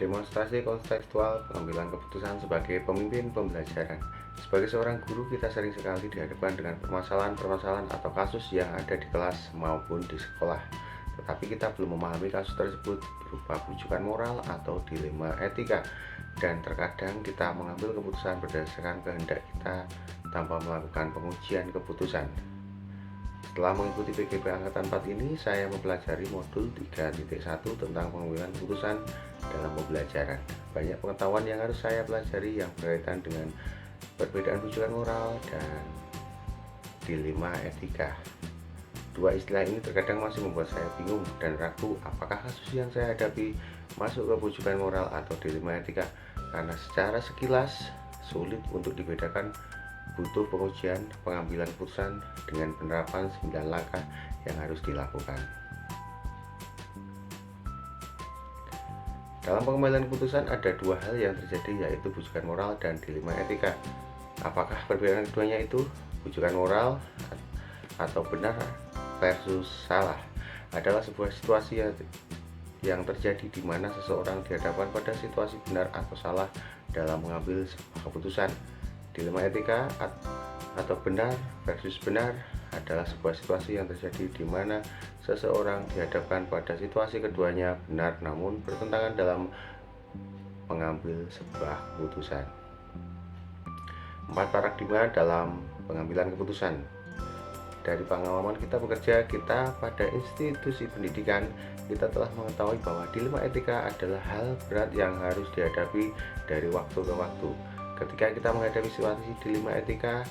Demonstrasi kontekstual pengambilan keputusan sebagai pemimpin pembelajaran. Sebagai seorang guru, kita sering sekali dihadapkan dengan permasalahan-permasalahan atau kasus yang ada di kelas maupun di sekolah. Tetapi kita belum memahami kasus tersebut berupa rujukan moral atau dilema etika. Dan terkadang kita mengambil keputusan berdasarkan kehendak kita tanpa melakukan pengujian keputusan. Setelah mengikuti PGP Angkatan 4 ini, saya mempelajari modul 3.1 tentang pengambilan keputusan dalam pembelajaran. Banyak pengetahuan yang harus saya pelajari yang berkaitan dengan perbedaan rujukan moral dan dilema etika. Dua istilah ini terkadang masih membuat saya bingung dan ragu apakah kasus yang saya hadapi masuk ke rujukan moral atau dilema etika, karena secara sekilas sulit untuk dibedakan. Butuh pengujian pengambilan keputusan dengan penerapan 9 langkah yang harus dilakukan. Dalam pengambilan keputusan ada dua hal yang terjadi, yaitu rujukan moral dan dilema etika. Apakah perbedaan keduanya itu rujukan moral atau benar versus salah adalah sebuah situasi yang terjadi di mana seseorang dihadapkan pada situasi benar atau salah dalam mengambil sebuah keputusan. Dilema etika atau benar versus benar adalah sebuah situasi yang terjadi di mana seseorang dihadapkan pada situasi keduanya benar namun bertentangan dalam mengambil sebuah keputusan. 4 paradigma dalam pengambilan keputusan. Dari pengalaman kita bekerja kita pada institusi pendidikan, kita telah mengetahui bahwa dilema etika adalah hal berat yang harus dihadapi dari waktu ke waktu. Ketika kita menghadapi situasi dilema etika,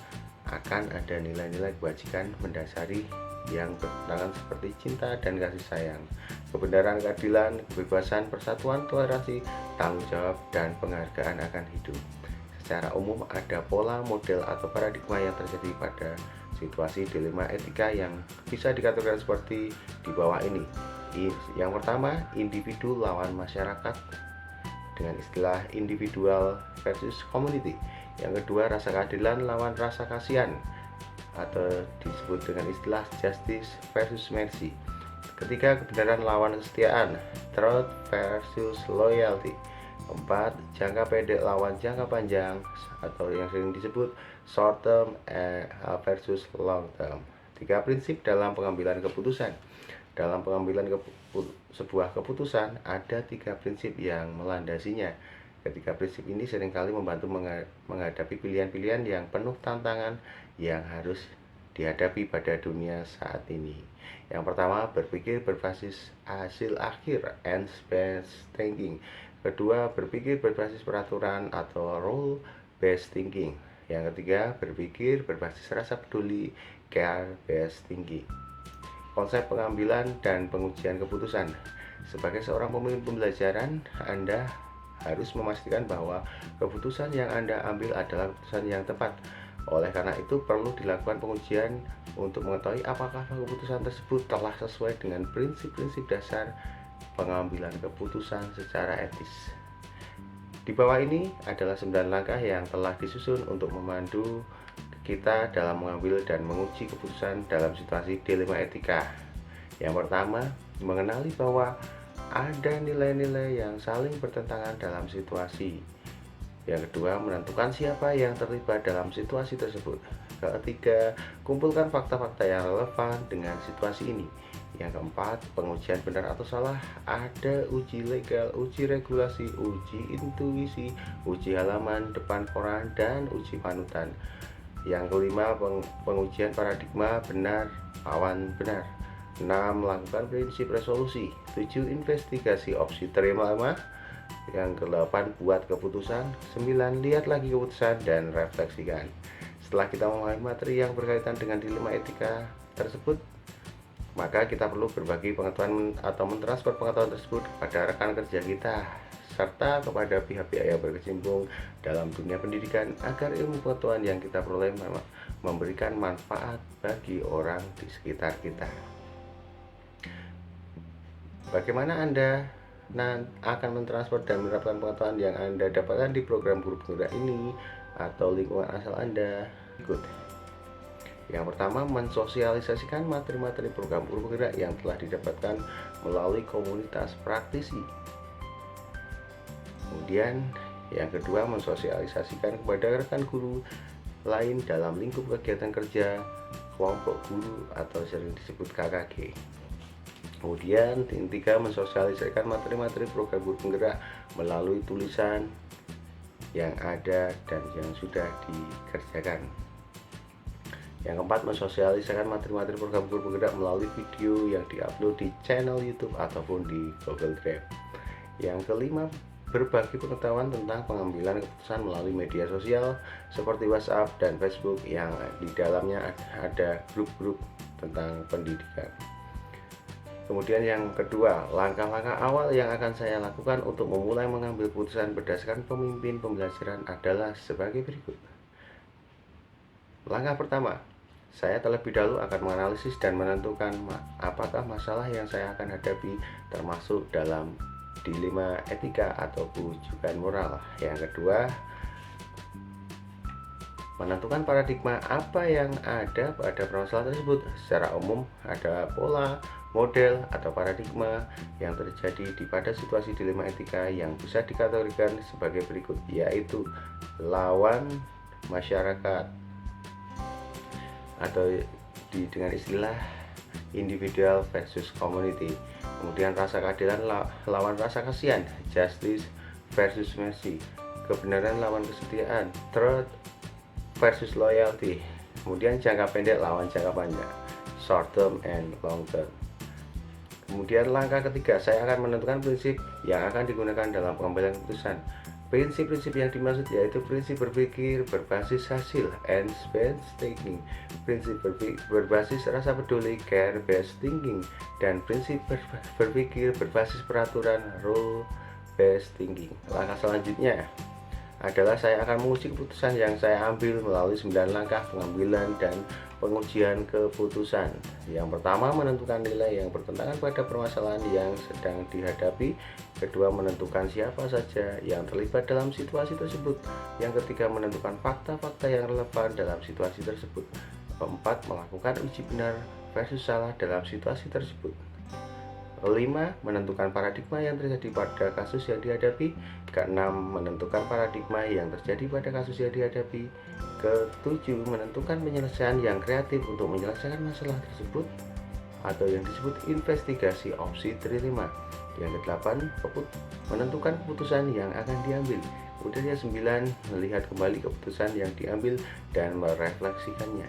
akan ada nilai-nilai kewajiban mendasari yang bertentangan seperti cinta dan kasih sayang, kebenaran, keadilan, kebebasan, persatuan, toleransi, tanggung jawab, dan penghargaan akan hidup. Secara umum ada pola, model, atau paradigma yang terjadi pada situasi dilema etika yang bisa dikategorikan seperti di bawah ini. Yang pertama, individu lawan masyarakat dengan istilah individual versus community. Yang kedua, rasa keadilan lawan rasa kasihan atau disebut dengan istilah justice versus mercy. Ketiga, kebenaran lawan kesetiaan, truth versus loyalty. Keempat, jangka pendek lawan jangka panjang atau yang sering disebut short term versus long term. 3 prinsip dalam pengambilan keputusan. Dalam pengambilan sebuah keputusan ada 3 prinsip yang melandasinya. Ketiga prinsip ini seringkali membantu menghadapi pilihan-pilihan yang penuh tantangan yang harus dihadapi pada dunia saat ini. Yang pertama, berpikir berbasis hasil akhir (end-based thinking). Kedua, berpikir berbasis peraturan atau rule-based thinking. Yang ketiga, berpikir berbasis rasa peduli (care-based thinking). Konsep pengambilan dan pengujian keputusan. Sebagai seorang pemimpin pembelajaran, Anda harus memastikan bahwa keputusan yang Anda ambil adalah keputusan yang tepat. Oleh karena itu, perlu dilakukan pengujian untuk mengetahui apakah keputusan tersebut telah sesuai dengan prinsip-prinsip dasar pengambilan keputusan secara etis. Di bawah ini adalah 9 langkah yang telah disusun untuk memandu kita dalam mengambil dan menguji keputusan dalam situasi dilema etika. Yang pertama, mengenali bahwa ada nilai-nilai yang saling bertentangan dalam situasi. Yang kedua, menentukan siapa yang terlibat dalam situasi tersebut. Ketiga, kumpulkan fakta-fakta yang relevan dengan situasi ini. Yang keempat, pengujian benar atau salah. Ada uji legal, uji regulasi, uji intuisi, uji halaman depan koran, dan uji panutan. Yang kelima, pengujian paradigma benar lawan benar. 6. Lakukan prinsip resolusi. 7. Investigasi opsi terima. Yang ke-8, buat keputusan. 9. Lihat lagi keputusan dan refleksikan. Setelah kita memahami materi yang berkaitan dengan dilema etika tersebut, maka kita perlu berbagi pengetahuan atau mentransfer pengetahuan tersebut kepada rekan kerja kita serta kepada pihak-pihak yang berkecimpung dalam dunia pendidikan agar ilmu pengetahuan yang kita peroleh memberikan manfaat bagi orang di sekitar kita. Bagaimana Anda akan mentransfer dan menerapkan pengetahuan yang Anda dapatkan di program guru penggerak ini atau lingkungan asal Anda? Ikut. Yang pertama, mensosialisasikan materi-materi program guru penggerak yang telah didapatkan melalui komunitas praktisi. Kemudian yang kedua, mensosialisasikan kepada rekan guru lain dalam lingkup kegiatan kerja kelompok guru atau sering disebut KKG. Kemudian yang ketiga, mensosialisasikan materi-materi program guru penggerak melalui tulisan yang ada dan yang sudah dikerjakan. Yang keempat, mensosialisasikan materi-materi program guru penggerak melalui video yang diupload di channel YouTube ataupun di Google Drive. Yang kelima, berbagi pengetahuan tentang pengambilan keputusan melalui media sosial seperti WhatsApp dan Facebook yang di dalamnya ada grup-grup tentang pendidikan. Kemudian yang kedua, langkah-langkah awal yang akan saya lakukan untuk memulai mengambil keputusan berdasarkan pemimpin pembelajaran adalah sebagai berikut. Langkah pertama, saya terlebih dahulu akan menganalisis dan menentukan apakah masalah yang saya akan hadapi termasuk dalam dilema etika atau bujukan moral. Yang kedua, menentukan paradigma apa yang ada pada permasalahan tersebut. Secara umum ada pola, model, atau paradigma yang terjadi pada situasi dilema etika yang bisa dikategorikan sebagai berikut, yaitu lawan masyarakat atau dengan istilah individual versus community. Kemudian rasa keadilan lawan rasa kasihan, justice versus mercy. Kebenaran lawan kesetiaan, truth versus loyalty. Kemudian jangka pendek lawan jangka panjang, short term and long term. Kemudian langkah ketiga, saya akan menentukan prinsip yang akan digunakan dalam pengambilan keputusan. Prinsip-prinsip yang dimaksud yaitu prinsip berpikir berbasis hasil, evidence thinking, prinsip berbasis rasa peduli, care based thinking, dan prinsip berpikir berbasis peraturan, rule based thinking. Langkah selanjutnya adalah saya akan menguji keputusan yang saya ambil melalui 9 langkah pengambilan dan pengujian keputusan. Yang pertama, menentukan nilai yang bertentangan pada permasalahan yang sedang dihadapi. Kedua, menentukan siapa saja yang terlibat dalam situasi tersebut. Yang ketiga, menentukan fakta-fakta yang relevan dalam situasi tersebut. Keempat, melakukan uji benar versus salah dalam situasi tersebut. Kelima, menentukan paradigma yang terjadi pada kasus yang dihadapi. Keenam, menentukan paradigma yang terjadi pada kasus yang dihadapi. Ketujuh, menentukan penyelesaian yang kreatif untuk menyelesaikan masalah tersebut atau yang disebut investigasi opsi trilema. Yang kedelapan, menentukan keputusan yang akan diambil. Kemudian yang 9, melihat kembali keputusan yang diambil dan merefleksikannya.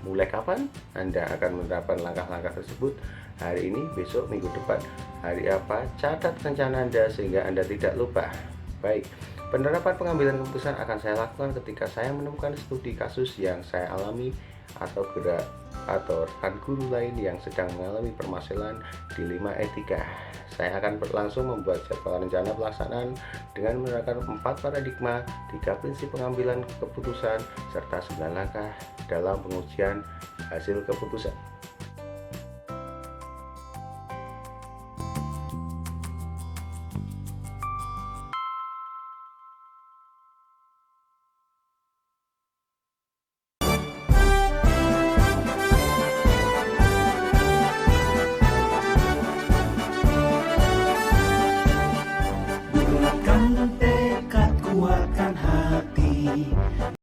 Mulai kapan Anda akan menerapkan langkah-langkah tersebut? Hari ini, besok, minggu depan. Hari apa? Catat rencana Anda sehingga Anda tidak lupa. Baik, penerapan pengambilan keputusan akan saya lakukan ketika saya menemukan studi kasus yang saya alami atau rekan guru lain yang sedang mengalami permasalahan dilema etika. Saya akan langsung membuat jadwal rencana pelaksanaan dengan menerapkan 4 paradigma, 3 prinsip pengambilan keputusan, serta 9 langkah dalam pengujian hasil keputusan.